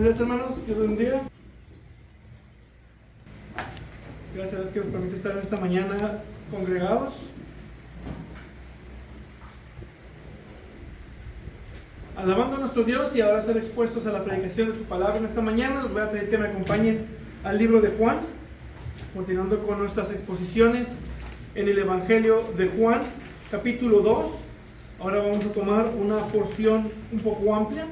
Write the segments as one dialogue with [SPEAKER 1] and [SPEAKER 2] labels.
[SPEAKER 1] Buenos días, hermanos. Dios los bendiga. Gracias a Dios que nos permite estar esta mañana congregados. Alabando a nuestro Dios y ahora ser expuestos a la predicación de su palabra en esta mañana, les voy a pedir que me acompañen al libro de Juan, continuando con nuestras exposiciones en el Evangelio de Juan, capítulo 2. Ahora vamos a tomar una porción un poco amplia,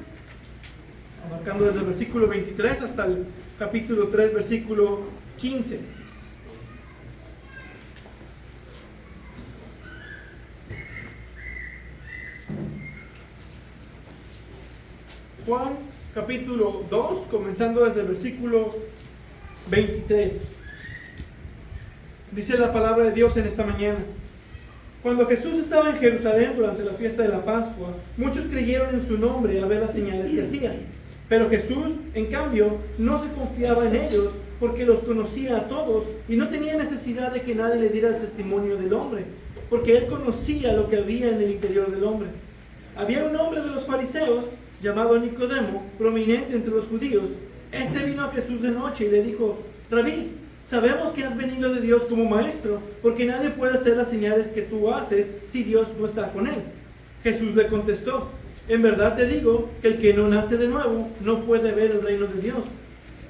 [SPEAKER 1] abarcando desde el versículo 23 hasta el capítulo 3, versículo 15. Juan capítulo 2, comenzando desde el versículo 23. Dice la palabra de Dios en esta mañana: cuando Jesús estaba en Jerusalén durante la fiesta de la Pascua, muchos creyeron en su nombre a ver las señales que hacía. Pero Jesús, en cambio, no se confiaba en ellos porque los conocía a todos y no tenía necesidad de que nadie le diera el testimonio del hombre, porque él conocía lo que había en el interior del hombre. Había un hombre de los fariseos llamado Nicodemo, prominente entre los judíos. Este vino a Jesús de noche y le dijo: Rabí, sabemos que has venido de Dios como maestro, porque nadie puede hacer las señales que tú haces si Dios no está con él. Jesús le contestó: en verdad te digo que el que no nace de nuevo no puede ver el reino de Dios.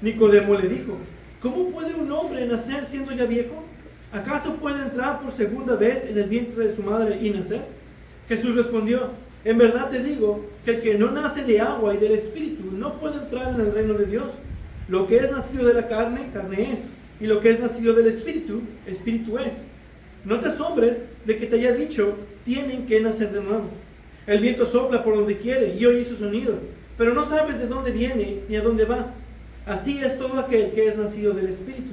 [SPEAKER 1] Nicodemo le dijo: ¿cómo puede un hombre nacer siendo ya viejo? ¿Acaso puede entrar por segunda vez en el vientre de su madre y nacer? Jesús respondió: en verdad te digo que el que no nace de agua y del Espíritu no puede entrar en el reino de Dios. Lo que es nacido de la carne, carne es, y lo que es nacido del Espíritu, Espíritu es. No te asombres de que te haya dicho: tienen que nacer de nuevo. El viento sopla por donde quiere y oye su sonido, pero no sabes de dónde viene ni a dónde va. Así es todo aquel que es nacido del Espíritu.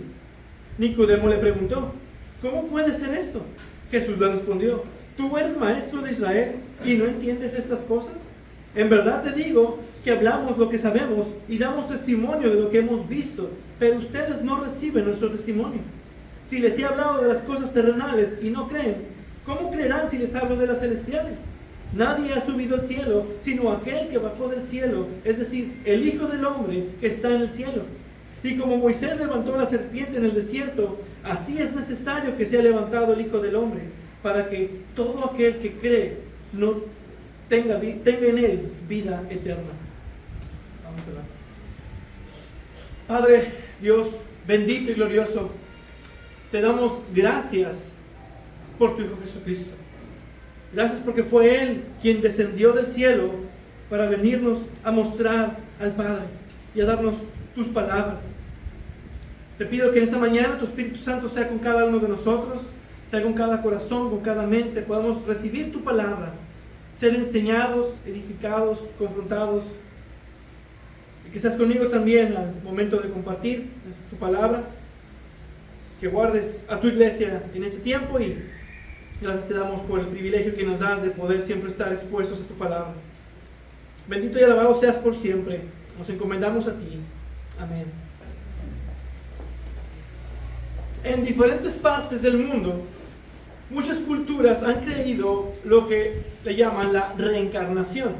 [SPEAKER 1] Nicodemo le preguntó: ¿cómo puede ser esto? Jesús le respondió: ¿tú eres maestro de Israel y no entiendes estas cosas? En verdad te digo que hablamos lo que sabemos y damos testimonio de lo que hemos visto, pero ustedes no reciben nuestro testimonio. Si les he hablado de las cosas terrenales y no creen, ¿cómo creerán si les hablo de las celestiales? Nadie ha subido al cielo, sino aquel que bajó del cielo, es decir, el Hijo del Hombre que está en el cielo. Y como Moisés levantó la serpiente en el desierto, así es necesario que sea levantado el Hijo del Hombre, para que todo aquel que cree no tenga en él vida eterna. Vamos a orar. Padre Dios bendito y glorioso, te damos gracias por tu Hijo Jesucristo. Gracias porque fue Él quien descendió del cielo para venirnos a mostrar al Padre y a darnos tus palabras. Te pido que en esta mañana tu Espíritu Santo sea con cada uno de nosotros, sea con cada corazón, con cada mente, podamos recibir tu palabra, ser enseñados, edificados, confrontados, y que seas conmigo también al momento de compartir tu palabra, que guardes a tu iglesia en ese tiempo, y gracias te damos por el privilegio que nos das de poder siempre estar expuestos a tu palabra. Bendito y alabado seas por siempre. Nos encomendamos a ti. Amén. En diferentes partes del mundo, muchas culturas han creído lo que le llaman la reencarnación.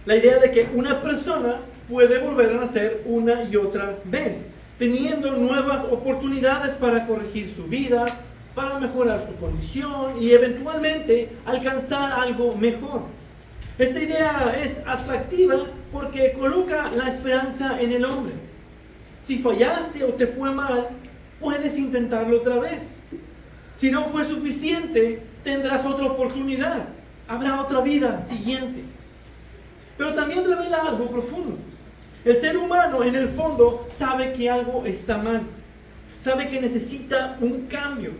[SPEAKER 1] La idea de que una persona puede volver a nacer una y otra vez, teniendo nuevas oportunidades para corregir su vida, para mejorar su condición y eventualmente alcanzar algo mejor. Esta idea es atractiva porque coloca la esperanza en el hombre. Si fallaste o te fue mal, puedes intentarlo otra vez. Si no fue suficiente, tendrás otra oportunidad. Habrá otra vida siguiente. Pero también revela algo profundo. El ser humano, en el fondo, sabe que algo está mal. Sabe que necesita un cambio.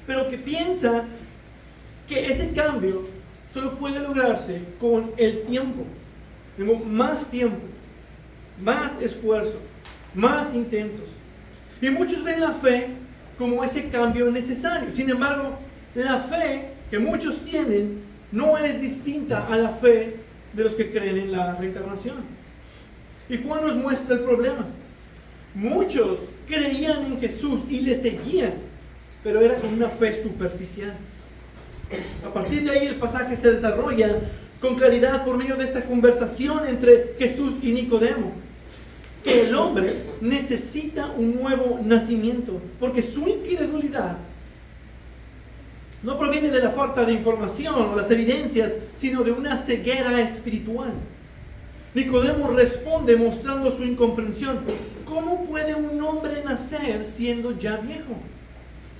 [SPEAKER 1] Pero que piensa que ese cambio solo puede lograrse con el tiempo. Tengo más tiempo, más esfuerzo, más intentos. Y muchos ven la fe como ese cambio necesario. Sin embargo, la fe que muchos tienen no es distinta a la fe de los que creen en la reencarnación. Y Juan nos muestra el problema. Muchos creían en Jesús y le seguían, pero era con una fe superficial. A partir de ahí el pasaje se desarrolla con claridad por medio de esta conversación entre Jesús y Nicodemo. que el hombre necesita un nuevo nacimiento, porque su incredulidad no proviene de la falta de información o las evidencias, sino de una ceguera espiritual. Nicodemo responde mostrando su incomprensión. ¿Cómo puede un hombre nacer siendo ya viejo?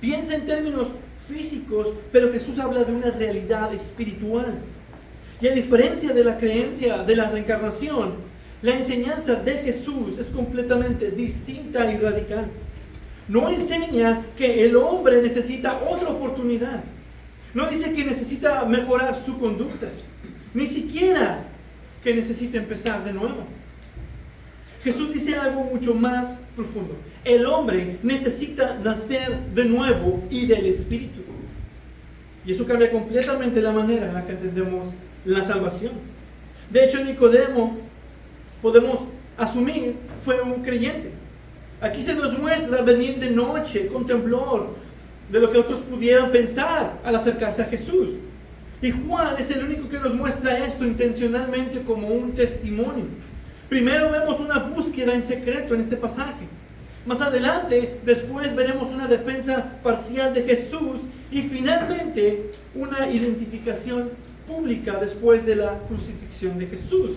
[SPEAKER 1] Piensa en términos físicos, pero Jesús habla de una realidad espiritual. Y a diferencia de la creencia de la reencarnación, la enseñanza de Jesús es completamente distinta y radical. No enseña que el hombre necesita otra oportunidad. No dice que necesita mejorar su conducta, ni siquiera que necesita empezar de nuevo. Jesús dice algo mucho más profundo. El hombre necesita nacer de nuevo y del Espíritu. Y eso cambia completamente la manera en la que entendemos la salvación. De hecho, Nicodemo, podemos asumir, fue un creyente. Aquí se nos muestra venir de noche con temblor de lo que otros pudieran pensar al acercarse a Jesús. Y Juan es el único que nos muestra esto intencionalmente como un testimonio. Primero vemos una búsqueda en secreto en este pasaje. Más adelante, después veremos una defensa parcial de Jesús y finalmente una identificación pública después de la crucifixión de Jesús.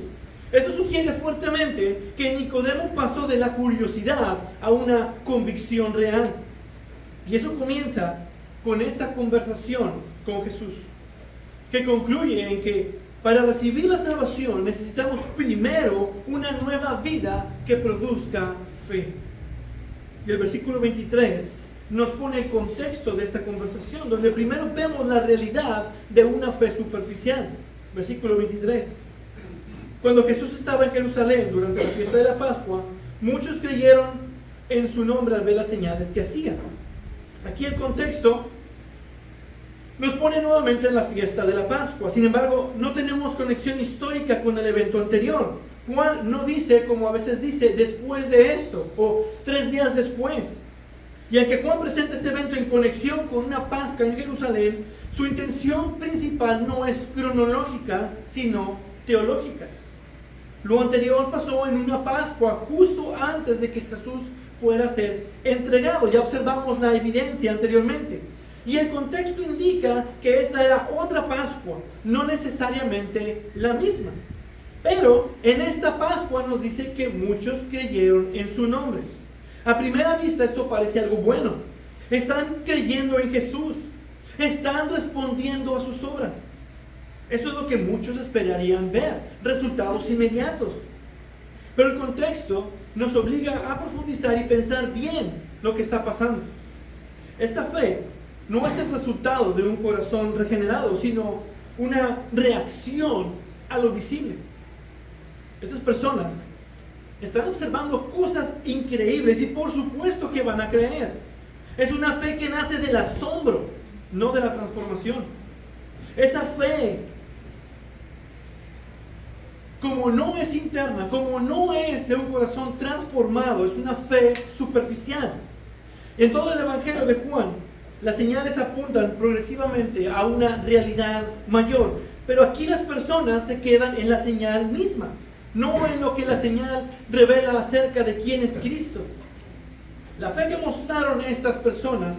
[SPEAKER 1] Esto sugiere fuertemente que Nicodemo pasó de la curiosidad a una convicción real. Y eso comienza con esta conversación con Jesús, que concluye en que para recibir la salvación necesitamos primero una nueva vida que produzca fe. Y el versículo 23 nos pone el contexto de esta conversación, donde primero vemos la realidad de una fe superficial. Versículo 23. Cuando Jesús estaba en Jerusalén durante la fiesta de la Pascua, muchos creyeron en su nombre al ver las señales que hacía. Aquí el contexto nos pone nuevamente en la fiesta de la Pascua. Sin embargo, no tenemos conexión histórica con el evento anterior. Juan no dice, como a veces dice, después de esto o 3 días después. Y aunque Juan presenta este evento en conexión con una Pascua en Jerusalén, su intención principal no es cronológica, sino teológica. Lo anterior pasó en una Pascua justo antes de que Jesús fuera a ser entregado. Ya observamos la evidencia anteriormente. Y el contexto indica que esta era otra Pascua, no necesariamente la misma. Pero en esta Pascua nos dice que muchos creyeron en su nombre. A primera vista esto parece algo bueno. Están creyendo en Jesús. Están respondiendo a sus obras. Eso es lo que muchos esperarían ver, resultados inmediatos. Pero el contexto nos obliga a profundizar y pensar bien lo que está pasando. Esta fe no es el resultado de un corazón regenerado, sino una reacción a lo visible. Estas personas están observando cosas increíbles y por supuesto que van a creer. Es una fe que nace del asombro, no de la transformación. Esa fe, como no es interna, como no es de un corazón transformado, es una fe superficial. En todo el Evangelio de Juan, las señales apuntan progresivamente a una realidad mayor. Pero aquí las personas se quedan en la señal misma, no en lo que la señal revela acerca de quién es Cristo. La fe que mostraron estas personas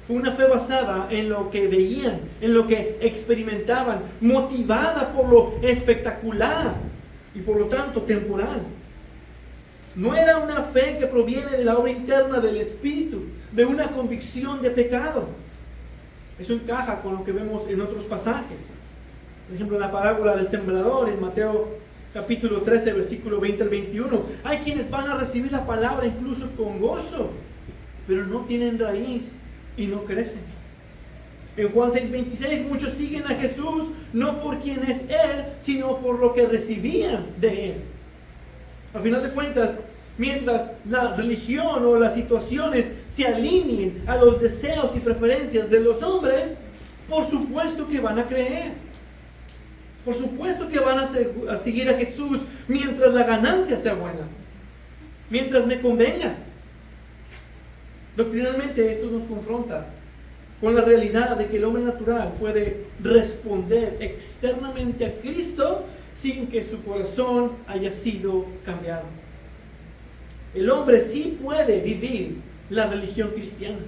[SPEAKER 1] fue una fe basada en lo que veían, en lo que experimentaban, motivada por lo espectacular y por lo tanto temporal. No era una fe que proviene de la obra interna del Espíritu, de una convicción de pecado. Eso encaja con lo que vemos en otros pasajes. Por ejemplo, en la parábola del sembrador, en Mateo capítulo 13, versículo 20 al 21. Hay quienes van a recibir la palabra incluso con gozo, pero no tienen raíz y no crecen. En Juan 6:26, muchos siguen a Jesús no por quien es Él, sino por lo que recibían de Él. Al final de cuentas, mientras la religión o las situaciones se alineen a los deseos y preferencias de los hombres, por supuesto que van a creer. Por supuesto que van a seguir a Jesús mientras la ganancia sea buena, mientras me convenga. Doctrinalmente esto nos confronta con la realidad de que el hombre natural puede responder externamente a Cristo sin que su corazón haya sido cambiado. el hombre sí puede vivir la religión cristiana.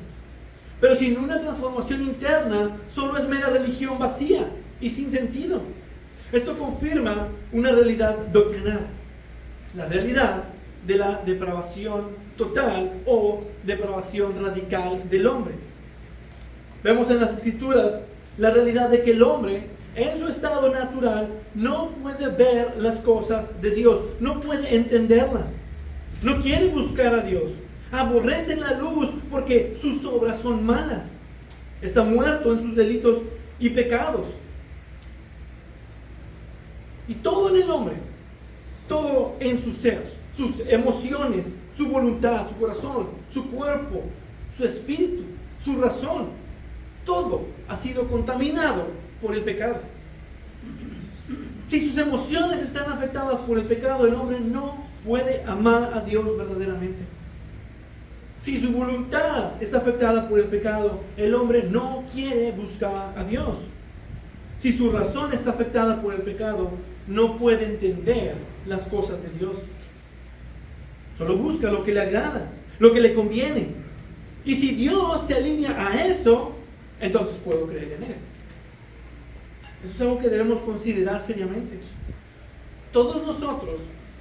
[SPEAKER 1] Pero sin una transformación interna, solo es mera religión vacía y sin sentido. Esto confirma una realidad doctrinal. La realidad de la depravación total o depravación radical del hombre. Vemos en las Escrituras la realidad de que el hombre, en su estado natural, no puede ver las cosas de Dios, no puede entenderlas, no quiere buscar a Dios, aborrece la luz porque sus obras son malas, está muerto en sus delitos y pecados. Y todo en el hombre, todo en su ser, sus emociones, su voluntad, su corazón, su cuerpo, su espíritu, su razón, todo ha sido contaminado por el pecado. Si sus emociones están afectadas por el pecado, el hombre no puede amar a Dios verdaderamente. Si su voluntad está afectada por el pecado, el hombre no quiere buscar a Dios. Si su razón está afectada por el pecado, no puede entender las cosas de Dios. Solo busca lo que le agrada, lo que le conviene. Y si Dios se alinea a eso, entonces puedo creer en Él. Eso es algo que debemos considerar seriamente. Todos nosotros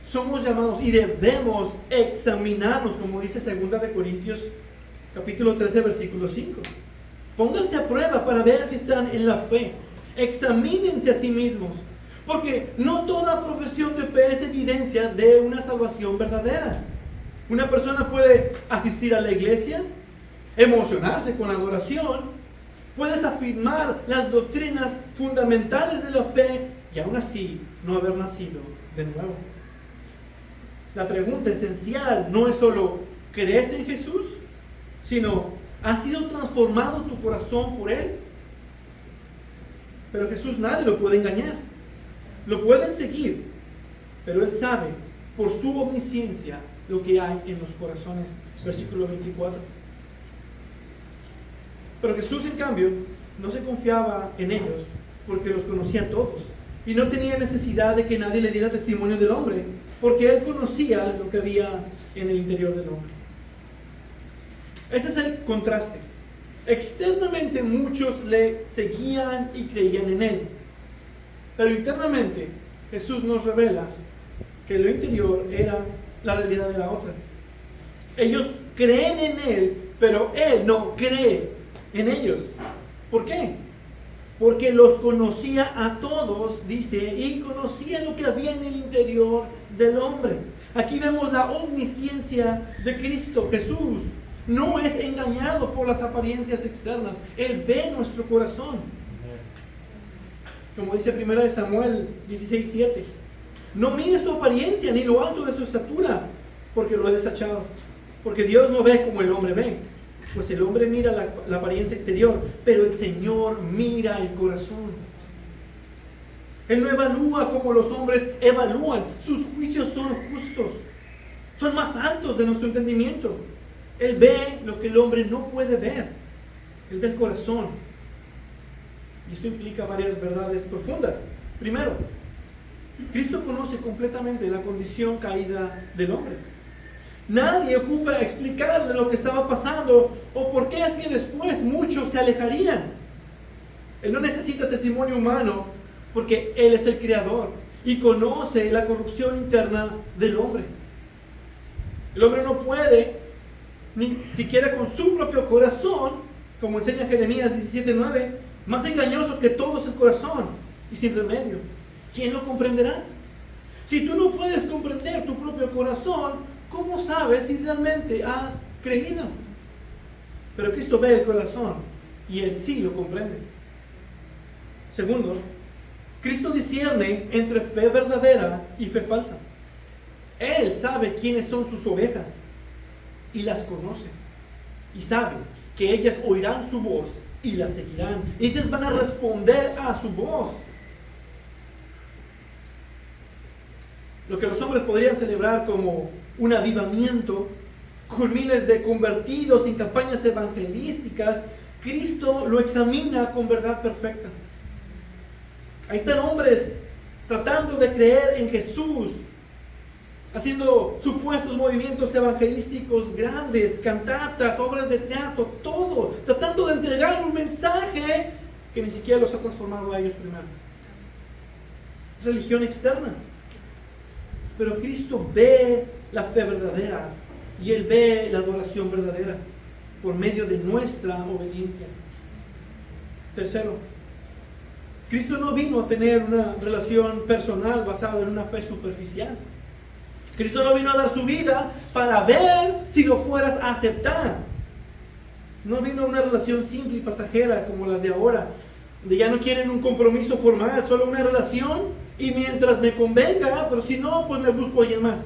[SPEAKER 1] somos llamados y debemos examinarnos, como dice 2 de Corintios capítulo 13, versículo 5. Pónganse a prueba para ver si están en la fe. Examínense a sí mismos, porque no toda profesión de fe es evidencia de una salvación verdadera. Una persona puede asistir a la iglesia, emocionarse con la adoración, puedes afirmar las doctrinas fundamentales de la fe y aún así no haber nacido de nuevo. La pregunta esencial no es solo ¿crees en Jesús?, sino ¿ha sido transformado tu corazón por Él? Pero Jesús nadie lo puede engañar. Lo pueden seguir, pero Él sabe por su omnisciencia lo que hay en los corazones. Versículo 24. Pero Jesús, en cambio, no se confiaba en ellos porque los conocía todos y no tenía necesidad de que nadie le diera testimonio del hombre, porque Él conocía lo que había en el interior del hombre. Ese es el contraste. Externamente muchos le seguían y creían en Él, pero internamente Jesús nos revela que lo interior era la realidad de la otra. Ellos creen en Él, pero Él no cree en ellos. ¿Por qué? Porque los conocía a todos, dice, y conocía lo que había en el interior del hombre. Aquí vemos la omnisciencia de Cristo. Jesús no es engañado por las apariencias externas. Él ve nuestro corazón. Como dice 1 Samuel 16:7. No mire su apariencia ni lo alto de su estatura, porque lo he desechado. Porque Dios no ve como el hombre ve. Pues el hombre mira la apariencia exterior, pero el Señor mira el corazón. Él no evalúa como los hombres evalúan. Sus juicios son justos. Son más altos de nuestro entendimiento. Él ve lo que el hombre no puede ver. Él ve el corazón. Y esto implica varias verdades profundas. Primero, Cristo conoce completamente la condición caída del hombre. Nadie ocupa explicarle lo que estaba pasando o por qué es que después muchos se alejarían. Él no necesita testimonio humano porque Él es el creador y conoce la corrupción interna del hombre. El hombre no puede, ni siquiera con su propio corazón, como enseña Jeremías 17:9, más engañoso que todo es el corazón y sin remedio. ¿Quién lo comprenderá? Si tú no puedes comprender tu propio corazón, ¿cómo sabes si realmente has creído? Pero Cristo ve el corazón y Él sí lo comprende. Segundo, Cristo discierne entre fe verdadera y fe falsa. Él sabe quiénes son sus ovejas y las conoce. Y sabe que ellas oirán su voz y la seguirán. Ellas van a responder a su voz. Lo que los hombres podrían celebrar como un avivamiento, con miles de convertidos en campañas evangelísticas, Cristo lo examina con verdad perfecta. Ahí están hombres tratando de creer en Jesús, haciendo supuestos movimientos evangelísticos grandes, cantatas, obras de teatro, todo, tratando de entregar un mensaje que ni siquiera los ha transformado a ellos primero. Religión externa. Pero Cristo ve la fe verdadera y Él ve la adoración verdadera por medio de nuestra obediencia. Tercero, Cristo no vino a tener una relación personal basada en una fe superficial. Cristo no vino a dar su vida para ver si lo fueras a aceptar. No vino a una relación simple y pasajera como las de ahora, donde ya no quieren un compromiso formal, solo una relación y mientras me convenga, pero si no, pues me busco a alguien más.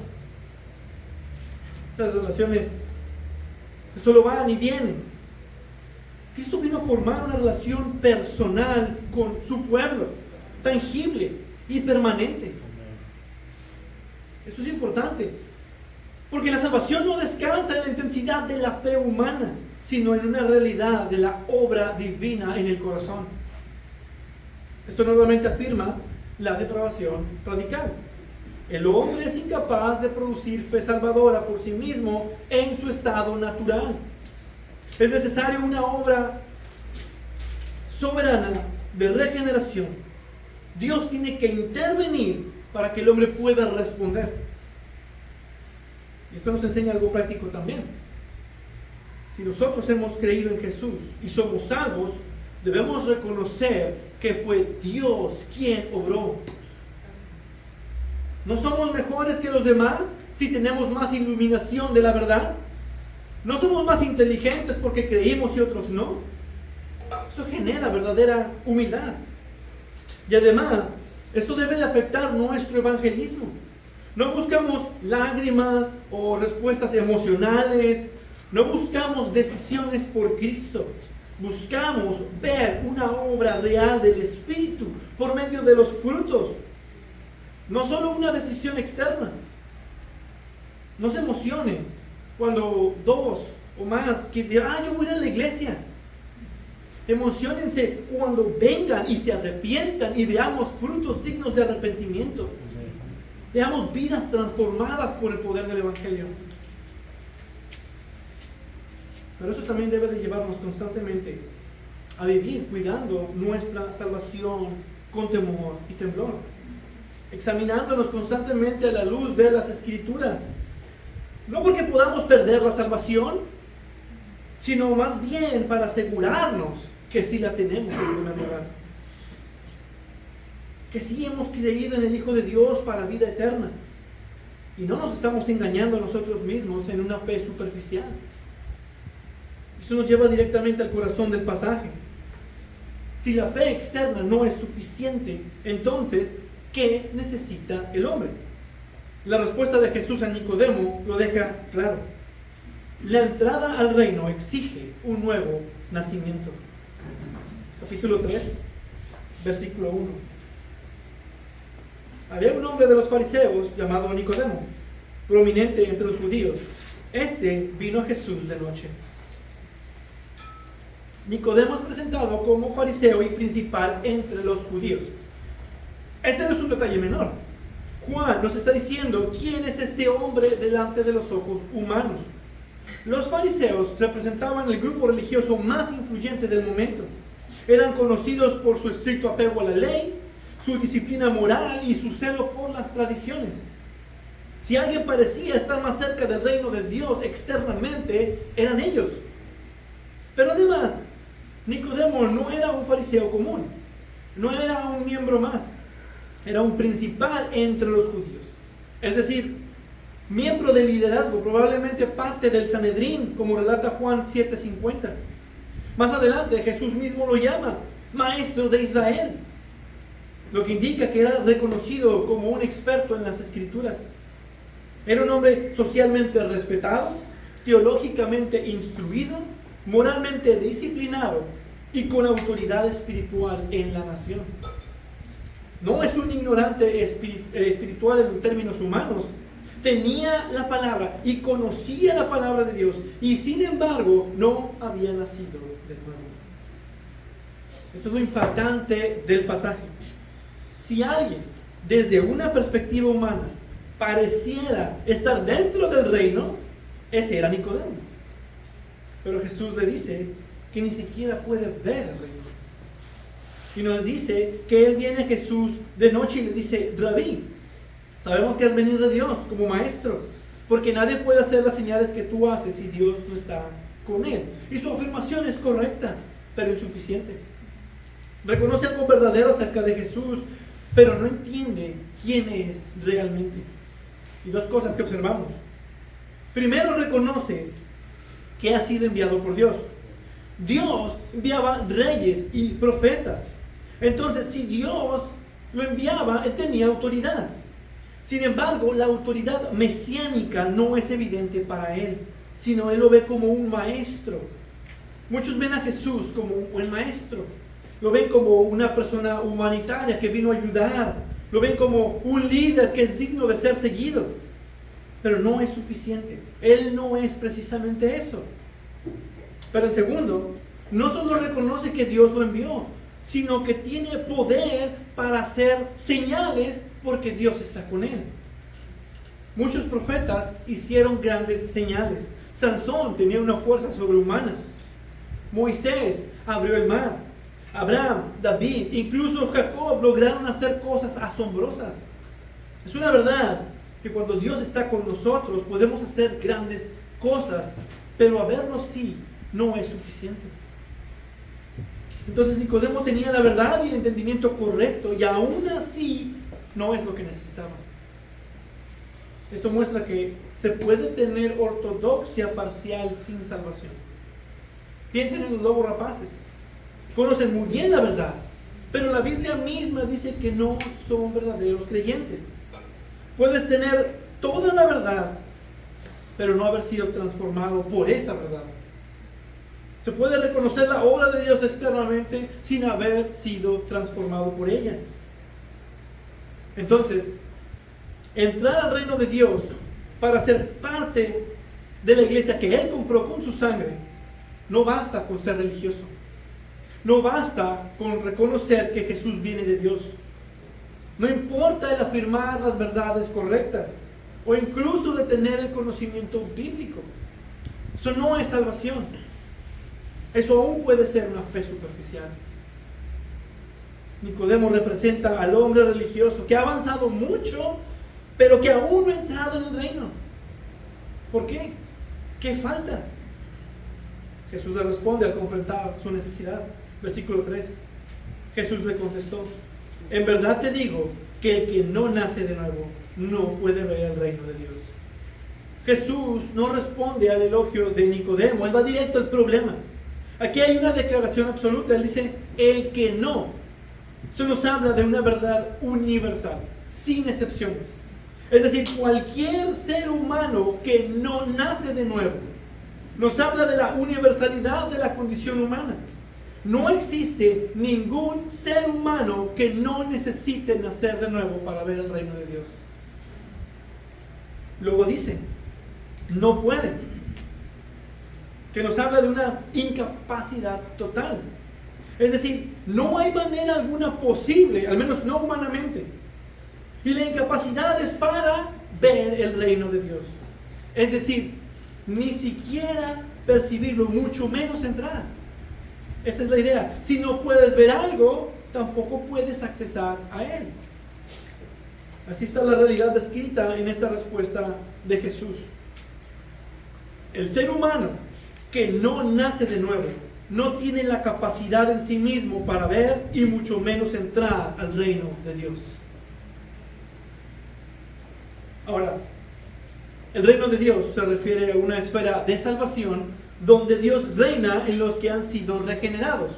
[SPEAKER 1] Esas relaciones solo van y vienen. Cristo vino a formar una relación personal con su pueblo, tangible y permanente. Esto es importante, porque la salvación no descansa en la intensidad de la fe humana, sino en una realidad de la obra divina en el corazón. Esto nuevamente afirma la depravación radical. El hombre es incapaz de producir fe salvadora por sí mismo en su estado natural. Es necesario una obra soberana de regeneración. Dios tiene que intervenir para que el hombre pueda responder. Y esto nos enseña algo práctico también. Si nosotros hemos creído en Jesús y somos salvos, debemos reconocer que fue Dios quien obró. ¿No somos mejores que los demás si tenemos más iluminación de la verdad? ¿No somos más inteligentes porque creímos y otros no? Eso genera verdadera humildad. Y además, esto debe de afectar nuestro evangelismo. No buscamos lágrimas o respuestas emocionales. No buscamos decisiones por Cristo. Buscamos ver una obra real del Espíritu por medio de los frutos. No solo una decisión externa. No se emocionen cuando dos o más que digan, yo voy a ir a la iglesia. Emociónense cuando vengan y se arrepientan y veamos frutos dignos de arrepentimiento. Veamos vidas transformadas por el poder del Evangelio. Pero eso también debe de llevarnos constantemente a vivir cuidando nuestra salvación con temor y temblor, examinándonos constantemente a la luz de las Escrituras, no porque podamos perder la salvación, sino más bien para asegurarnos que sí la tenemos en primer lugar, que sí hemos creído en el Hijo de Dios para vida eterna y no nos estamos engañando a nosotros mismos en una fe superficial. Eso nos lleva directamente al corazón del pasaje. Si la fe externa no es suficiente, entonces, ¿qué necesita el hombre? La respuesta de Jesús a Nicodemo lo deja claro. La entrada al reino exige un nuevo nacimiento. Capítulo 3, versículo 1. Había un hombre de los fariseos llamado Nicodemo, prominente entre los judíos. Este vino a Jesús de noche. Nicodemo es presentado como fariseo y principal entre los judíos. Este no es un detalle menor. Juan nos está diciendo quién es este hombre delante de los ojos humanos. Los fariseos representaban el grupo religioso más influyente del momento. Eran conocidos por su estricto apego a la ley, su disciplina moral y su celo por las tradiciones. Si alguien parecía estar más cerca del reino de Dios externamente, eran ellos. Pero además, Nicodemo no era un fariseo común, no era un miembro más, era un principal entre los judíos. Es decir, miembro del liderazgo, probablemente parte del Sanedrín, como relata Juan 7:50. Más adelante Jesús mismo lo llama maestro de Israel, lo que indica que era reconocido como un experto en las Escrituras. Era un hombre socialmente respetado, teológicamente instruido, moralmente disciplinado y con autoridad espiritual en la nación. No es un ignorante espiritual en términos humanos. Tenía la palabra y conocía la palabra de Dios y sin embargo no había nacido de nuevo. Esto es lo impactante del pasaje. Si alguien desde una perspectiva humana pareciera estar dentro del reino, ese era Nicodemo. Pero Jesús le dice que ni siquiera puede ver el reino. Y nos dice que él viene a Jesús de noche y le dice: Rabí, sabemos que has venido de Dios como maestro, porque nadie puede hacer las señales que tú haces si Dios no está con él. Y su afirmación es correcta, pero insuficiente. Reconoce algo verdadero acerca de Jesús, pero no entiende quién es realmente. Y dos cosas que observamos. Primero, reconoce que ha sido enviado por Dios. Dios enviaba reyes y profetas. Entonces, si Dios lo enviaba, él tenía autoridad. Sin embargo, la autoridad mesiánica no es evidente para él, sino él lo ve como un maestro. Muchos ven a Jesús como un buen maestro. Lo ven como una persona humanitaria que vino a ayudar. Lo ven como un líder que es digno de ser seguido. Pero no es suficiente. Él no es precisamente eso. Pero en segundo, no solo reconoce que Dios lo envió, sino que tiene poder para hacer señales porque Dios está con él. Muchos profetas hicieron grandes señales. Sansón tenía una fuerza sobrehumana. Moisés abrió el mar. Abraham, David, incluso Jacob lograron hacer cosas asombrosas. Es una verdad que cuando Dios está con nosotros podemos hacer grandes cosas, pero a verlo sí no es suficiente. Entonces Nicodemo tenía la verdad y el entendimiento correcto, y aún así no es lo que necesitaba. Esto muestra que se puede tener ortodoxia parcial sin salvación. Piensen en los lobos rapaces. Conocen muy bien la verdad, pero la Biblia misma dice que no son verdaderos creyentes. Puedes tener toda la verdad, pero no haber sido transformado por esa verdad. Se puede reconocer la obra de Dios externamente sin haber sido transformado por ella. Entonces, entrar al reino de Dios para ser parte de la iglesia que Él compró con su sangre, no basta con ser religioso. No basta con reconocer que Jesús viene de Dios. No importa el afirmar las verdades correctas o incluso de tener el conocimiento bíblico. Eso no es salvación. Eso aún puede ser una fe superficial. Nicodemo representa al hombre religioso que ha avanzado mucho, pero que aún no ha entrado en el reino. ¿Por qué? ¿Qué falta? Jesús le responde al confrontar su necesidad. Versículo 3. Jesús le contestó: en verdad te digo que el que no nace de nuevo no puede ver el reino de Dios. Jesús no responde al elogio de Nicodemo, él va directo al problema. Aquí hay una declaración absoluta. Él dice: el que no. Eso nos habla de una verdad universal, sin excepciones. Es decir, cualquier ser humano que no nace de nuevo, nos habla de la universalidad de la condición humana. No existe ningún ser humano que no necesite nacer de nuevo para ver el reino de Dios. Luego dice: no puede. Que nos habla de una incapacidad total. Es decir, no hay manera alguna posible, al menos no humanamente. Y la incapacidad es para ver el reino de Dios. Es decir, ni siquiera percibirlo, mucho menos entrar. Esa es la idea. Si no puedes ver algo, tampoco puedes accesar a él. Así está la realidad descrita en esta respuesta de Jesús. El ser humano que no nace de nuevo no tiene la capacidad en sí mismo para ver y mucho menos entrar al reino de Dios. Ahora, el reino de Dios se refiere a una esfera de salvación donde Dios reina en los que han sido regenerados.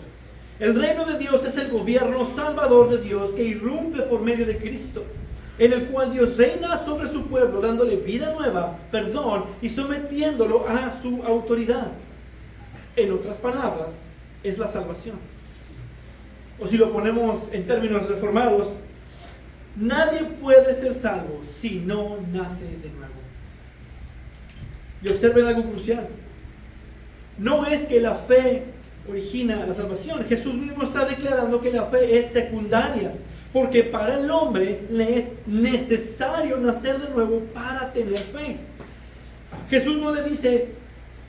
[SPEAKER 1] El reino de Dios es el gobierno salvador de Dios que irrumpe por medio de Cristo, en el cual Dios reina sobre su pueblo, dándole vida nueva, perdón y sometiéndolo a su autoridad. En otras palabras, es la salvación. O si lo ponemos en términos reformados, nadie puede ser salvo si no nace de nuevo. Y observen algo crucial. No es que la fe origina la salvación. Jesús mismo está declarando que la fe es secundaria. porque para el hombre le es necesario nacer de nuevo para tener fe. Jesús no le dice,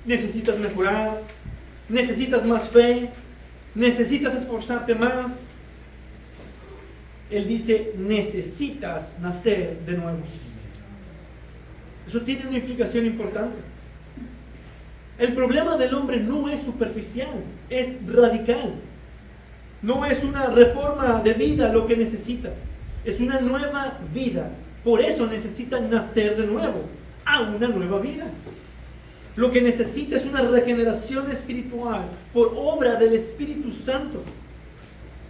[SPEAKER 1] necesitas mejorar, necesitas más fe, necesitas esforzarte más. Él dice, necesitas nacer de nuevo. Eso tiene una implicación importante. El problema del hombre no es superficial, es radical. No es una reforma de vida lo que necesita, es una nueva vida. Por eso necesita nacer de nuevo, a una nueva vida. Lo que necesita es una regeneración espiritual por obra del Espíritu Santo.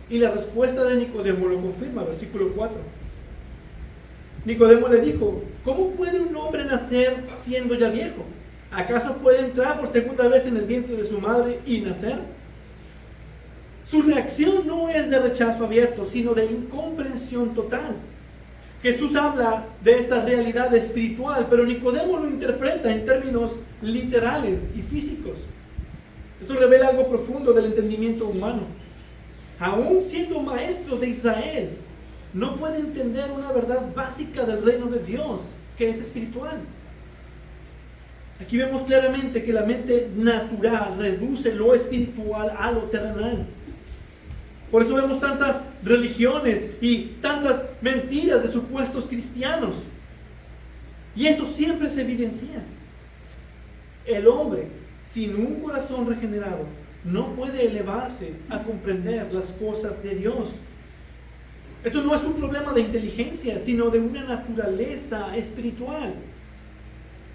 [SPEAKER 1] Y la respuesta de Nicodemo lo confirma, versículo 4. Nicodemo le dijo, ¿cómo puede un hombre nacer siendo ya viejo? ¿Acaso puede entrar por segunda vez en el vientre de su madre y nacer? Su reacción no es de rechazo abierto, sino de incomprensión total. Jesús habla de esta realidad espiritual, pero Nicodemo lo interpreta en términos literales y físicos. Esto revela algo profundo del entendimiento humano. Aún siendo maestro de Israel, no puede entender una verdad básica del reino de Dios, que es espiritual. Aquí vemos claramente que la mente natural reduce lo espiritual a lo terrenal. Por eso vemos tantas religiones y tantas mentiras de supuestos cristianos. Y eso siempre se evidencia. El hombre sin un corazón regenerado no puede elevarse a comprender las cosas de Dios. Esto no es un problema de inteligencia, sino de una naturaleza espiritual.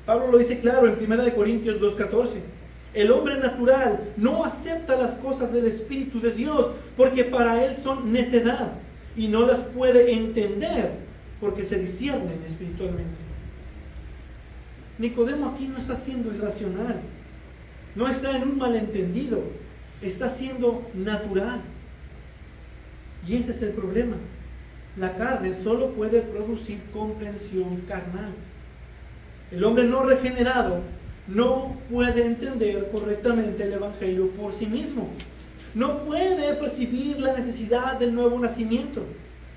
[SPEAKER 1] Pablo lo dice claro en 1 Corintios 2:14. El hombre natural no acepta las cosas del Espíritu de Dios porque para él son necedad y no las puede entender porque se disciernen espiritualmente. Nicodemo aquí no está siendo irracional, no está en un malentendido, está siendo natural. Y ese es el problema. La carne solo puede producir comprensión carnal. El hombre no regenerado no puede entender correctamente el Evangelio por sí mismo. No puede percibir la necesidad del nuevo nacimiento.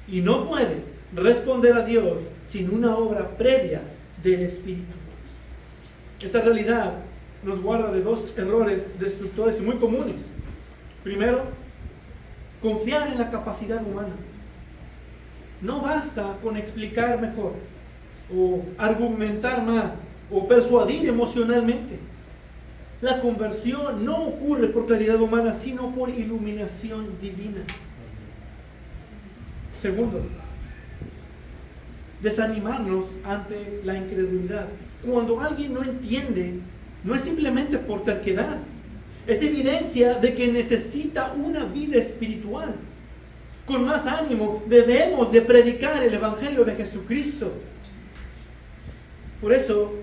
[SPEAKER 1] Y no puede responder a Dios sin una obra previa del Espíritu. Esta realidad nos guarda de dos errores destructores y muy comunes. Primero, confiar en la capacidad humana. No basta con explicar mejor, o argumentar más, o persuadir emocionalmente. La conversión no ocurre por claridad humana, sino por iluminación divina. Segundo, desanimarnos ante la incredulidad. Cuando alguien no entiende, no es simplemente por terquedad, es evidencia de que necesita una vida espiritual. Con más ánimo debemos de predicar el Evangelio de Jesucristo. Por eso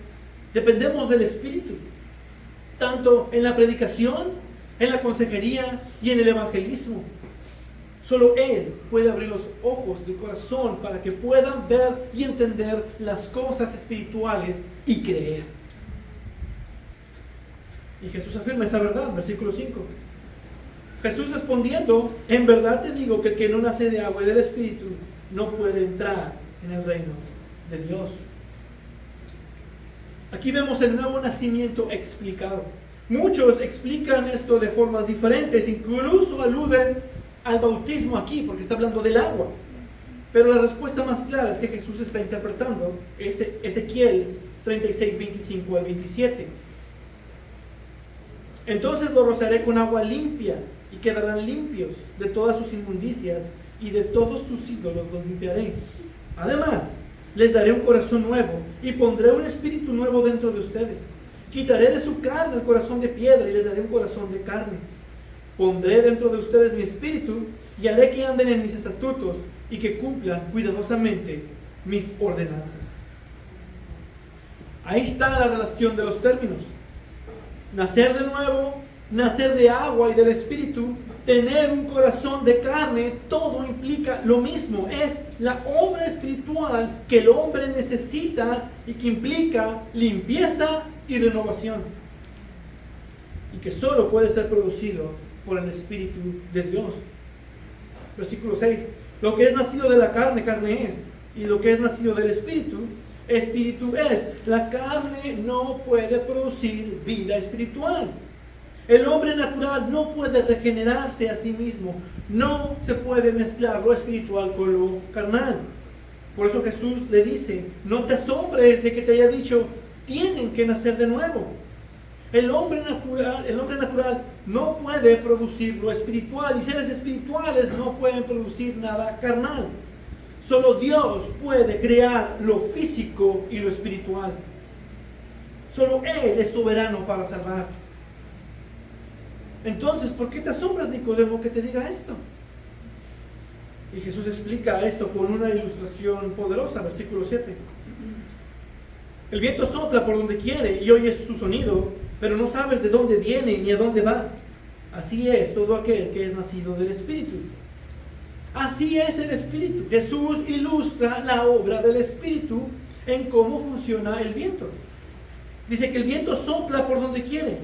[SPEAKER 1] dependemos del Espíritu, tanto en la predicación, en la consejería y en el evangelismo. Solo Él puede abrir los ojos del corazón para que puedan ver y entender las cosas espirituales y creer. Y Jesús afirma esa verdad, versículo 5. Jesús respondiendo, en verdad te digo que el que no nace de agua y del Espíritu no puede entrar en el reino de Dios. Aquí vemos el nuevo nacimiento explicado. Muchos explican esto de formas diferentes, incluso aluden al bautismo aquí, porque está hablando del agua. Pero la respuesta más clara es que Jesús está interpretando Ezequiel 36, 25 al 27. Entonces los rociaré con agua limpia y quedarán limpios de todas sus inmundicias y de todos sus ídolos los limpiaré. Además, les daré un corazón nuevo y pondré un espíritu nuevo dentro de ustedes. Quitaré de su carne el corazón de piedra y les daré un corazón de carne. Pondré dentro de ustedes mi espíritu y haré que anden en mis estatutos y que cumplan cuidadosamente mis ordenanzas. Ahí está la relación de los términos. Nacer de nuevo, nacer de agua y del espíritu, tener un corazón de carne, todo implica lo mismo. Es la obra espiritual que el hombre necesita y que implica limpieza y renovación. Y que solo puede ser producido por el Espíritu de Dios. Versículo 6. Lo que es nacido de la carne, carne es. Y lo que es nacido del Espíritu, Espíritu es. La carne no puede producir vida espiritual. El hombre natural no puede regenerarse a sí mismo. No se puede mezclar lo espiritual con lo carnal. Por eso Jesús le dice, no te asombres de que te haya dicho, tienen que nacer de nuevo. El hombre natural no puede producir lo espiritual, y seres espirituales no pueden producir nada carnal. Solo Dios puede crear lo físico y lo espiritual. Solo Él es soberano para salvar. Entonces, ¿por qué te asombras, Nicodemo, que te diga esto? Y Jesús explica esto con una ilustración poderosa, versículo 7. El viento sopla por donde quiere y oyes su sonido, pero no sabes de dónde viene ni a dónde va. Así es todo aquel que es nacido del Espíritu. Así es el Espíritu. Jesús ilustra la obra del Espíritu en cómo funciona el viento. Dice que el viento sopla por donde quiere.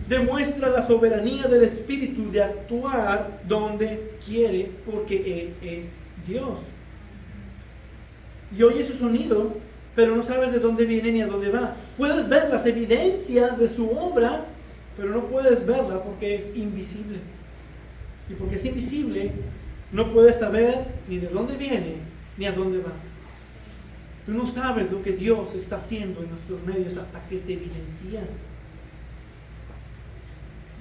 [SPEAKER 1] Demuestra la soberanía del Espíritu de actuar donde quiere, porque Él es Dios. Y oyes su sonido, pero no sabes de dónde viene ni a dónde va. Puedes ver las evidencias de su obra, pero no puedes verla porque es invisible. Y porque es invisible, no puedes saber ni de dónde viene ni a dónde va. Tú no sabes lo que Dios está haciendo en nuestros medios hasta que se evidencia.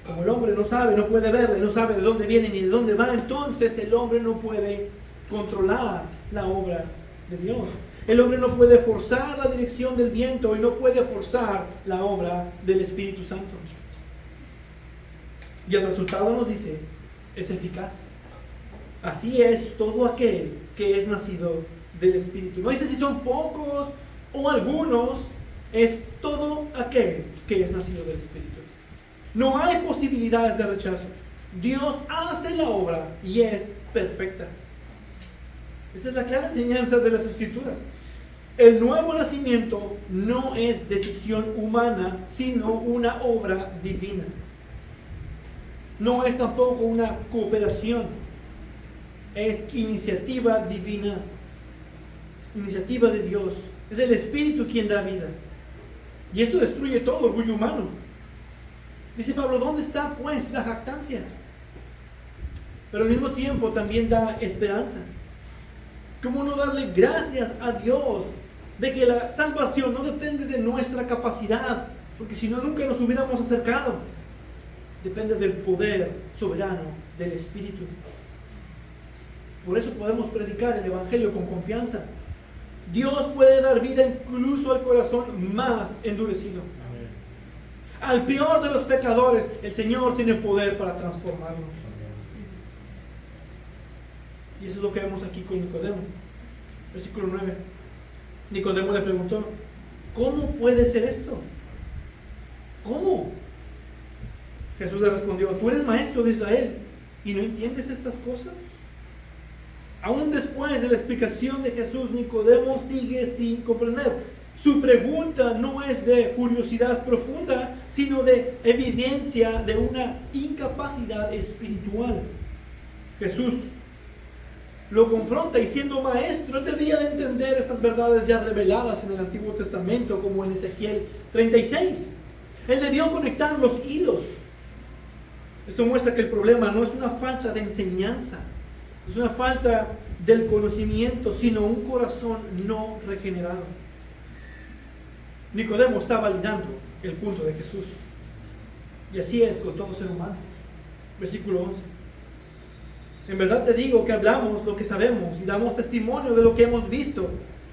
[SPEAKER 1] Como el hombre no sabe, no puede verla, no sabe de dónde viene ni de dónde va, entonces el hombre no puede controlar la obra de Dios. El hombre no puede forzar la dirección del viento y no puede forzar la obra del Espíritu Santo. Y el resultado nos dice, es eficaz. Así es todo aquel que es nacido del Espíritu. No dice si son pocos o algunos, es todo aquel que es nacido del Espíritu. No hay posibilidades de rechazo. Dios hace la obra y es perfecta. Esa es la clara enseñanza de las Escrituras. El nuevo nacimiento no es decisión humana, sino una obra divina. No es tampoco una cooperación, es iniciativa divina, iniciativa de Dios. Es el Espíritu quien da vida. Y esto destruye todo orgullo humano. Dice Pablo, ¿dónde está pues la jactancia? Pero al mismo tiempo también da esperanza. ¿Cómo no darle gracias a Dios de que la salvación no depende de nuestra capacidad? Porque si no, nunca nos hubiéramos acercado. Depende del poder soberano del Espíritu. Por eso podemos predicar el Evangelio con confianza. Dios puede dar vida incluso al corazón más endurecido. Al peor de los pecadores, el Señor tiene poder para transformarlo. Y eso es lo que vemos aquí con Nicodemo. Versículo 9. Nicodemo le preguntó, ¿cómo puede ser esto? ¿Cómo? Jesús le respondió, tú eres maestro de Israel y no entiendes estas cosas. Aún después de la explicación de Jesús, Nicodemo sigue sin comprender. Su pregunta no es de curiosidad profunda, sino de evidencia de una incapacidad espiritual. Jesús lo confronta y siendo maestro, él debía de entender esas verdades ya reveladas en el Antiguo Testamento, como en Ezequiel 36. Él debió conectar los hilos. Esto muestra que el problema no es una falta de enseñanza, es una falta del conocimiento, sino un corazón no regenerado. Nicodemo está validando el punto de Jesús. Y así es con todo ser humano. Versículo 11. En verdad te digo que hablamos lo que sabemos y damos testimonio de lo que hemos visto,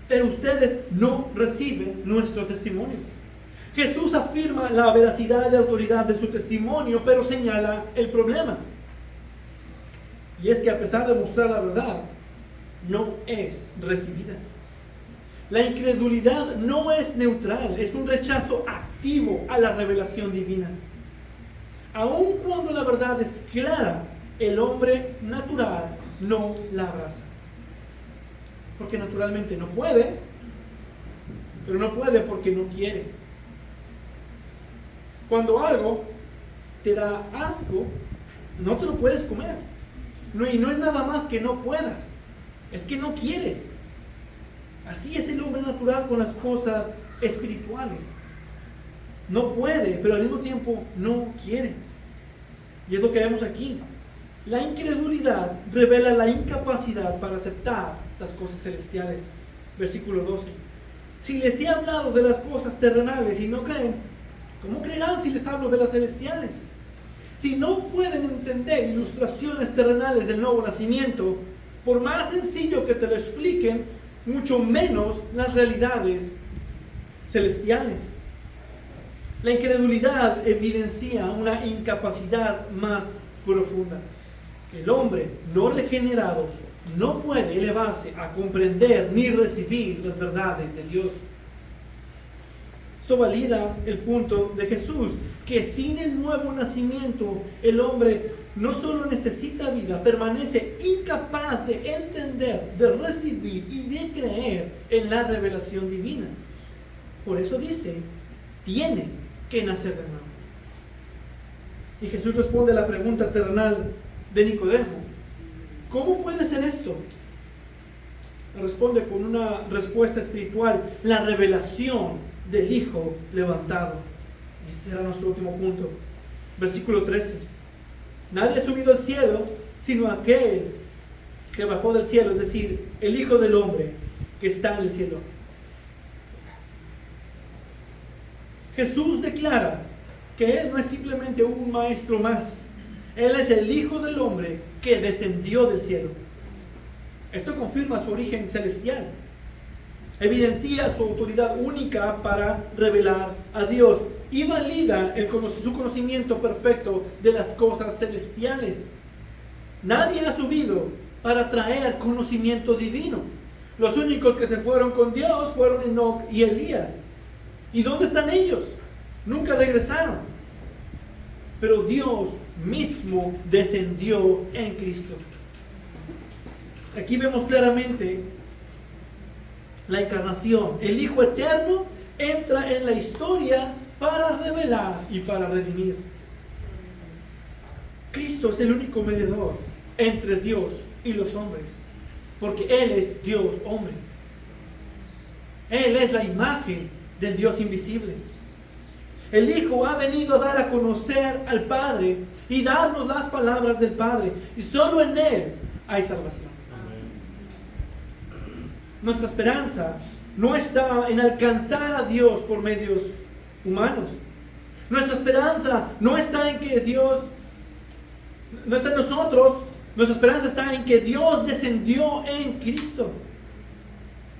[SPEAKER 1] pero ustedes no reciben nuestro testimonio. Jesús afirma la veracidad y autoridad de su testimonio, pero señala el problema. Y es que a pesar de mostrar la verdad, no es recibida. La incredulidad no es neutral, es un rechazo activo a la revelación divina. Aun cuando la verdad es clara, el hombre natural no la abraza. Porque naturalmente no puede, pero no puede porque no quiere. Cuando algo te da asco, no te lo puedes comer. Y no es nada más que no puedas. Es que no quieres. Así es el hombre natural con las cosas espirituales. No puede, pero al mismo tiempo no quiere. Y es lo que vemos aquí. La incredulidad revela la incapacidad para aceptar las cosas celestiales. Versículo 12. Si les he hablado de las cosas terrenales y no creen, ¿cómo creerán si les hablo de las celestiales? Si no pueden entender ilustraciones terrenales del nuevo nacimiento, por más sencillo que te lo expliquen, mucho menos las realidades celestiales. La incredulidad evidencia una incapacidad más profunda. El hombre no regenerado no puede elevarse a comprender ni recibir las verdades de Dios. Esto valida el punto de Jesús, que sin el nuevo nacimiento el hombre no solo necesita vida, permanece incapaz de entender, de recibir y de creer en la revelación divina. Por eso dice, tiene que nacer de nuevo. Y Jesús responde a la pregunta terrenal de Nicodemo: ¿cómo puede ser esto? Responde con una respuesta espiritual: la revelación del Hijo levantado. Y ese será nuestro último punto. Versículo 13. Nadie ha subido al cielo sino aquel que bajó del cielo, es decir, el Hijo del Hombre que está en el cielo. Jesús declara que Él no es simplemente un maestro más. Él es el Hijo del Hombre que descendió del cielo. Esto confirma su origen celestial. Evidencia su autoridad única para revelar a Dios y valida su conocimiento perfecto de las cosas celestiales. Nadie ha subido para traer conocimiento divino. Los únicos que se fueron con Dios fueron Enoc y Elías. ¿Y dónde están ellos? Nunca regresaron. Pero Dios mismo descendió en Cristo. Aquí vemos claramente la encarnación. El Hijo Eterno entra en la historia para revelar y para redimir. Cristo es el único mediador entre Dios y los hombres, porque Él es Dios hombre. Él es la imagen del Dios invisible. El Hijo ha venido a dar a conocer al Padre y darnos las palabras del Padre, y solo en Él hay salvación. Nuestra esperanza no está en alcanzar a Dios por medios humanos. Nuestra esperanza no está en que Dios, no está en nosotros. Nuestra esperanza está en que Dios descendió en Cristo.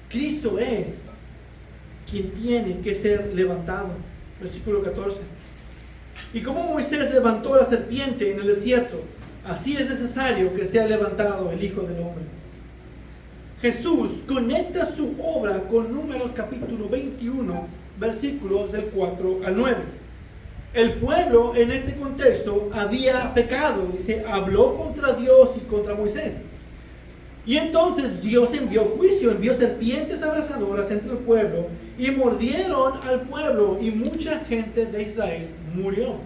[SPEAKER 1] Cristo es quien tiene que ser levantado. Versículo 14. Y como Moisés levantó la serpiente en el desierto, así es necesario que sea levantado el Hijo del Hombre. Jesús conecta su obra con Números capítulo 21, versículos del 4 al 9. El pueblo en este contexto había pecado, dice, habló contra Dios y contra Moisés. Y entonces Dios envió juicio, envió serpientes abrasadoras entre el pueblo y mordieron al pueblo, y mucha gente de Israel murió.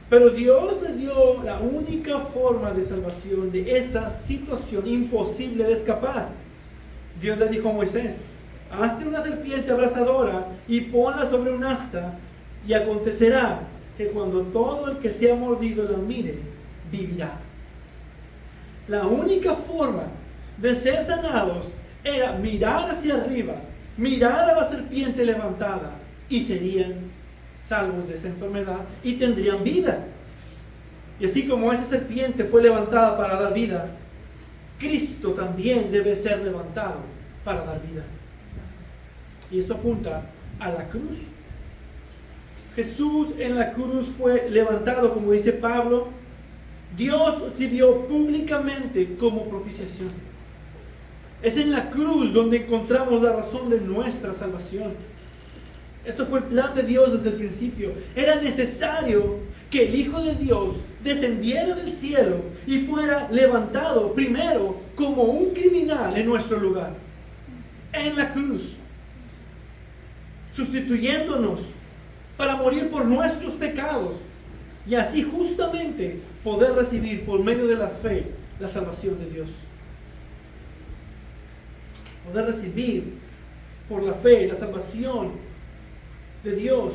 [SPEAKER 1] Pero Dios le dio la única forma de salvación de esa situación imposible de escapar. Dios le dijo a Moisés: hazte una serpiente abrasadora y ponla sobre un asta, y acontecerá que cuando todo el que sea mordido la mire, vivirá. La única forma de ser sanados era mirar hacia arriba, mirar a la serpiente levantada, y serían salvos de esa enfermedad y tendrían vida. Y así como esa serpiente fue levantada para dar vida, Cristo también debe ser levantado para dar vida. Y esto apunta a la cruz. Jesús en la cruz fue levantado, como dice Pablo. Dios sirvió públicamente como propiciación. Es en la cruz donde encontramos la razón de nuestra salvación. Esto fue el plan de Dios desde el principio. Era necesario que el Hijo de Dios descendiera del cielo y fuera levantado primero como un criminal en nuestro lugar, en la cruz, sustituyéndonos para morir por nuestros pecados, y así justamente poder recibir por medio de la fe la salvación de Dios. poder recibir por la fe la salvación de Dios.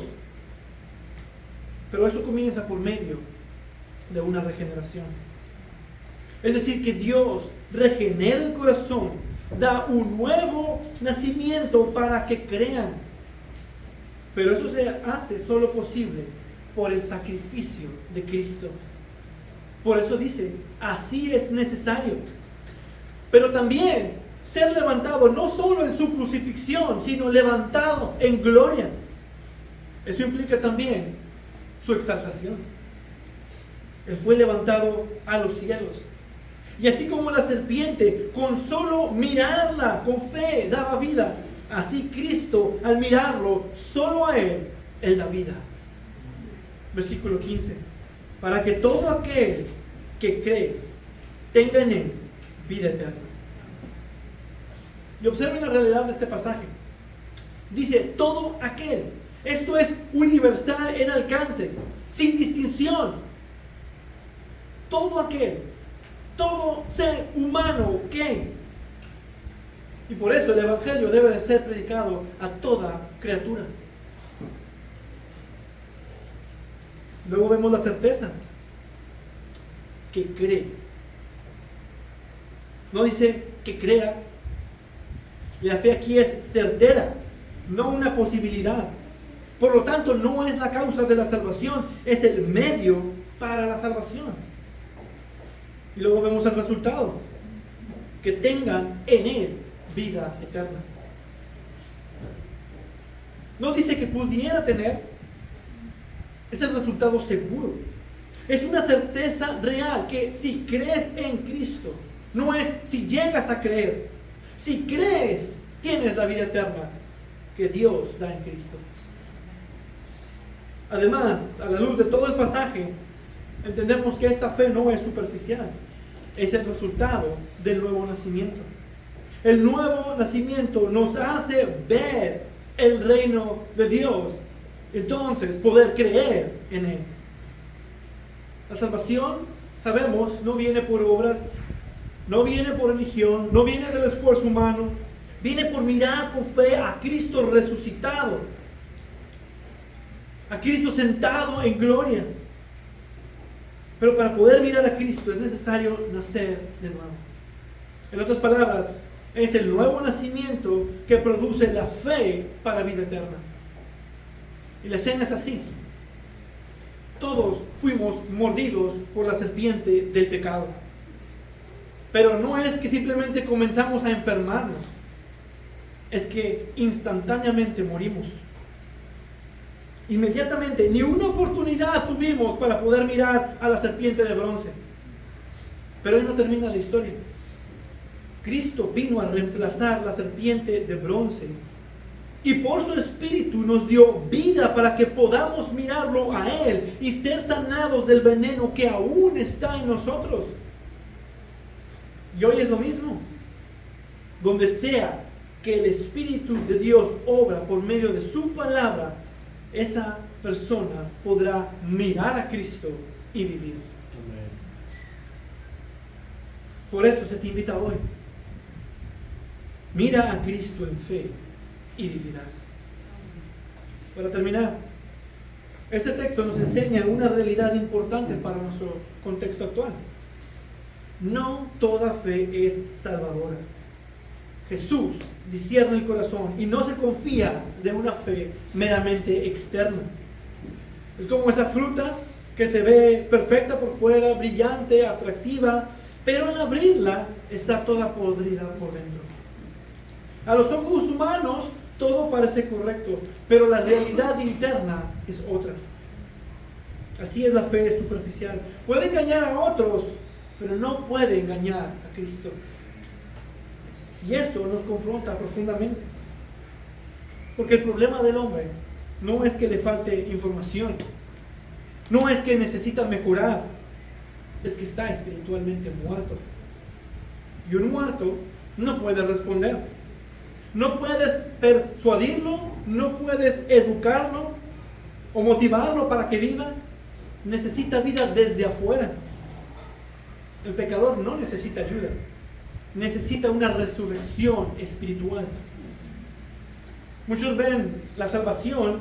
[SPEAKER 1] Pero eso comienza por medio de una regeneración. Es decir, que Dios regenera el corazón, da un nuevo nacimiento para que crean. Pero eso se hace solo posible por el sacrificio de Cristo. Por eso dice, así es necesario. Pero también ser levantado no solo en su crucifixión, sino levantado en gloria. Eso implica también su exaltación. Él fue levantado a los cielos. Y así como la serpiente, con solo mirarla con fe, daba vida, así Cristo, al mirarlo, solo a Él da vida. Versículo 15. Para que todo aquel que cree tenga en Él vida eterna. Y observen la realidad de este pasaje. Dice, todo aquel. Esto es universal en alcance, sin distinción. Todo aquel. Todo ser humano que. Y por eso el Evangelio debe de ser predicado a toda criatura. Luego vemos la certeza. Que cree. No dice que crea. La fe aquí es certera, no una posibilidad. Por lo tanto, no es la causa de la salvación, es el medio para la salvación. Y luego vemos el resultado. Que tengan en Él vida eterna. No dice que pudiera tener. Es el resultado seguro. Es una certeza real que si crees en Cristo, no es si llegas a creer. Si crees, tienes la vida eterna que Dios da en Cristo. Además, a la luz de todo el pasaje, entendemos que esta fe no es superficial. Es el resultado del nuevo nacimiento. El nuevo nacimiento nos hace ver el reino de Dios. Entonces, poder creer en Él. La salvación, sabemos, no viene por obras, no viene por religión, no viene del esfuerzo humano, viene por mirar con fe a Cristo resucitado, a Cristo sentado en gloria. Pero para poder mirar a Cristo es necesario nacer de nuevo. En otras palabras, es el nuevo nacimiento que produce la fe para vida eterna. Y la escena es así. Todos fuimos mordidos por la serpiente del pecado. Pero no es que simplemente comenzamos a enfermarnos. Es que instantáneamente morimos. Inmediatamente, ni una oportunidad tuvimos para poder mirar a la serpiente de bronce. Pero ahí no termina la historia. Cristo vino a reemplazar la serpiente de bronce y por su Espíritu nos dio vida para que podamos mirarlo a Él y ser sanados del veneno que aún está en nosotros. Y hoy es lo mismo. Donde sea que el Espíritu de Dios obra por medio de su palabra, esa persona podrá mirar a Cristo y vivir. Amén. Por eso se te invita hoy. Mira a Cristo en fe y vivirás. Para terminar, este texto nos enseña una realidad importante para nuestro contexto actual. No toda fe es salvadora. Jesús discierne el corazón y no se confía de una fe meramente externa. Es como esa fruta que se ve perfecta por fuera, brillante, atractiva, pero al abrirla está toda podrida por dentro. A los ojos humanos todo parece correcto, pero la realidad interna es otra. Así es la fe superficial. Puede engañar a otros, pero no puede engañar a Cristo. Y esto nos confronta profundamente. Porque el problema del hombre no es que le falte información, no es que necesita mejorar, es que está espiritualmente muerto. Y un muerto no puede responder. No puedes persuadirlo, no puedes educarlo o motivarlo para que viva. Necesita vida desde afuera. El pecador no necesita ayuda. necesita una resurrección espiritual. Muchos ven la salvación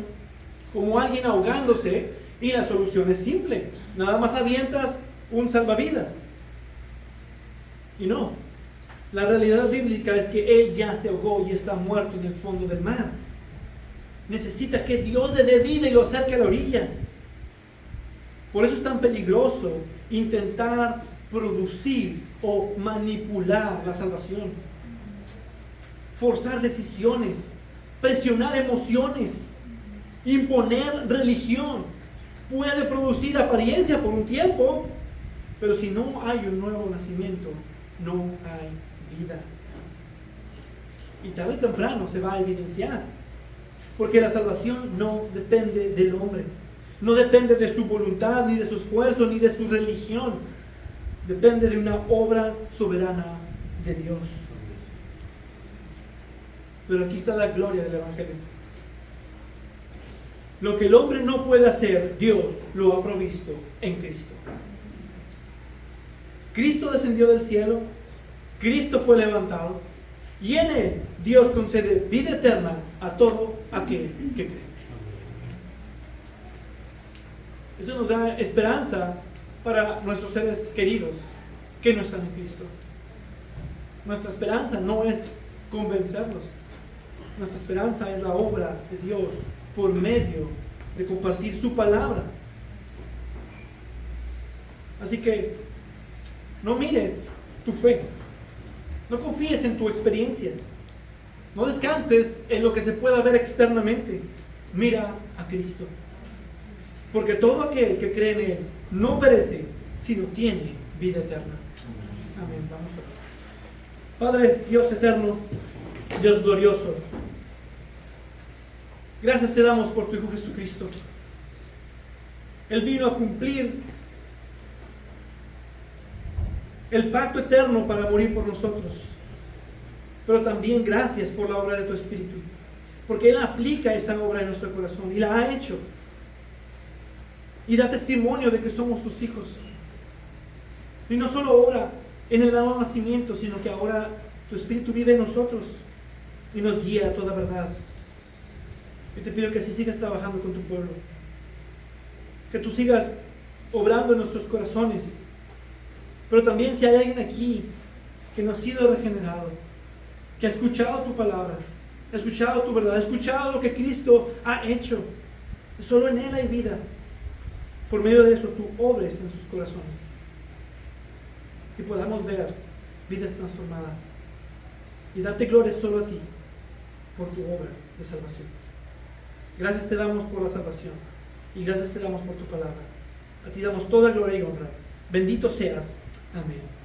[SPEAKER 1] como alguien ahogándose y la solución es simple. Nada más avientas un salvavidas. Y no. La realidad bíblica es que él ya se ahogó y está muerto en el fondo del mar. Necesita que Dios le dé vida y lo acerque a la orilla. Por eso es tan peligroso intentar producir o manipular la salvación. Forzar decisiones, presionar emociones, imponer religión. Puede producir apariencia por un tiempo, pero si no hay un nuevo nacimiento, no hay vida. Y tarde o temprano se va a evidenciar. Porque la salvación no depende del hombre. No depende de su voluntad, ni de su esfuerzo, ni de su religión. Depende de una obra soberana de Dios. Pero aquí está la gloria del Evangelio. Lo que el hombre no puede hacer, Dios lo ha provisto en Cristo. Cristo descendió del cielo, Cristo fue levantado, y en él Dios concede vida eterna a todo aquel que cree. Eso nos da esperanza para nuestros seres queridos que no están en Cristo. Nuestra esperanza no es convencerlos. Nuestra esperanza es la obra de Dios por medio de compartir su palabra. Así que no mires tu fe. No confíes en tu experiencia. No descanses en lo que se pueda ver externamente. Mira a Cristo. Porque todo aquel que cree en Él no perece, sino tiene vida eterna. Amén. Vamos a orar. Padre, Dios eterno, Dios glorioso, gracias te damos por tu Hijo Jesucristo. Él vino a cumplir el pacto eterno para morir por nosotros. Pero también gracias por la obra de tu Espíritu, porque Él aplica esa obra en nuestro corazón y la ha hecho. Y da testimonio de que somos tus hijos. Y no solo obra en el nuevo nacimiento, sino que ahora tu Espíritu vive en nosotros y nos guía a toda verdad. Y te pido que así sigas trabajando con tu pueblo. Que tú sigas obrando en nuestros corazones. Pero también si hay alguien aquí que no ha sido regenerado, que ha escuchado tu palabra, ha escuchado tu verdad, ha escuchado lo que Cristo ha hecho, solo en Él hay vida. Por medio de eso tú obres en sus corazones y podamos ver vidas transformadas y darte gloria solo a ti por tu obra de salvación. Gracias te damos por la salvación y gracias te damos por tu palabra. A ti damos toda gloria y honra. Bendito seas. Amén.